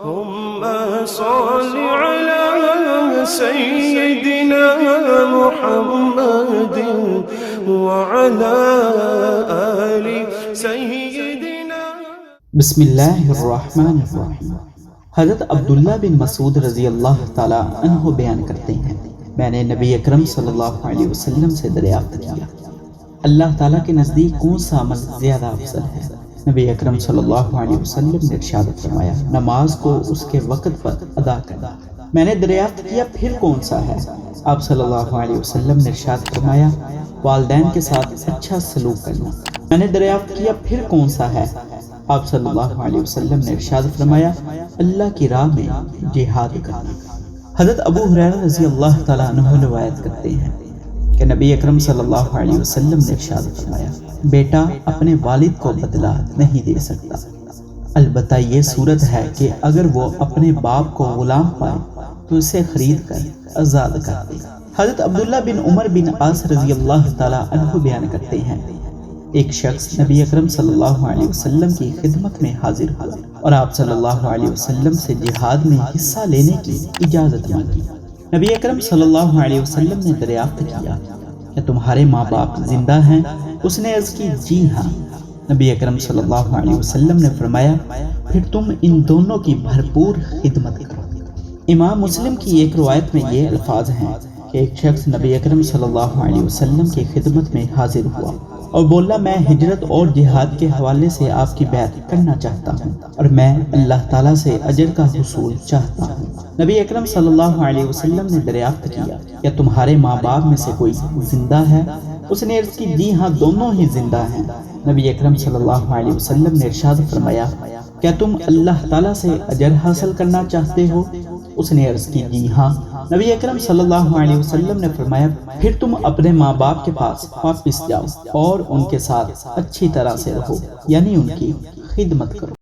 اللهم صل على سيدنا محمد وعلى آل سيدنا. بسم اللہ الرحمن الرحیم. حضرت عبداللہ بن مسعود رضی اللہ تعالیٰ عنہ بیان کرتے ہیں، میں نے نبی اکرم صلی اللہ علیہ وسلم سے دریافت کیا، اللہ تعالیٰ کے نزدیک کون سا عمل زیادہ افضل ہے؟ نبی اکرم صلی اللہ علیہ وسلم نے ارشاد فرمایا، نماز کو اس کے وقت پر ادا کرنا. میں نے دریافت کیا، پھر کون سا ہے؟ آپ صلی اللہ علیہ وسلم نے ارشاد فرمایا، والدین کے ساتھ اچھا سلوک کرنا. میں نے دریافت کیا، پھر کون سا ہے؟ آپ صلی اللہ علیہ وسلم نے ارشاد فرمایا، اللہ کی راہ میں جہاد کرنا. حضرت ابو ہریرہ رضی اللہ تعالیٰ عنہ روایت کرتے ہیں کہ نبی اکرم صلی اللہ علیہ وسلم نے ارشاد فرمایا، بیٹا اپنے والد کو بدلہ نہیں دے سکتا، البتہ یہ صورت ہے کہ اگر وہ اپنے باپ کو غلام پائے تو اسے خرید کر آزاد کر دے. حضرت عبداللہ بن عمر بن عاص رضی اللہ تعالیٰ عنہ بیان کرتے ہیں، ایک شخص نبی اکرم صلی اللہ علیہ وسلم کی خدمت میں حاضر ہوا اور آپ صلی اللہ علیہ وسلم سے جہاد میں حصہ لینے کی اجازت مانگی. نبی اکرم صلی اللہ علیہ وسلم نے دریافت کیا، کیا تمہارے ماں باپ زندہ ہیں؟ اس نے عرض کی، جی ہاں. نبی اکرم صلی اللہ علیہ وسلم نے فرمایا، پھر تم ان دونوں کی بھرپور خدمت کرو. امام مسلم کی ایک روایت میں یہ الفاظ ہیں کہ ایک شخص نبی اکرم صلی اللہ علیہ وسلم کی خدمت میں حاضر ہوا اور بولا، میں ہجرت اور جہاد کے حوالے سے آپ کی بیعت کرنا چاہتا ہوں اور میں اللہ تعالیٰ سے اجر کا حصول چاہتا ہوں. نبی اکرم صلی اللہ علیہ وسلم نے دریافت کیا، کیا تمہارے ماں باپ میں سے کوئی زندہ ہے؟ اس نے عرض کی، جی ہاں، دونوں ہی زندہ ہیں. نبی اکرم صلی اللہ علیہ وسلم نے ارشاد فرمایا، کیا تم اللہ تعالیٰ سے اجر حاصل کرنا چاہتے ہو؟ اس نے عرض کی، جی ہاں. نبی اکرم صلی اللہ علیہ وسلم نے فرمایا، پھر تم اپنے ماں باپ کے پاس واپس جاؤ اور ان کے ساتھ اچھی طرح سے رہو، یعنی ان کی خدمت کرو.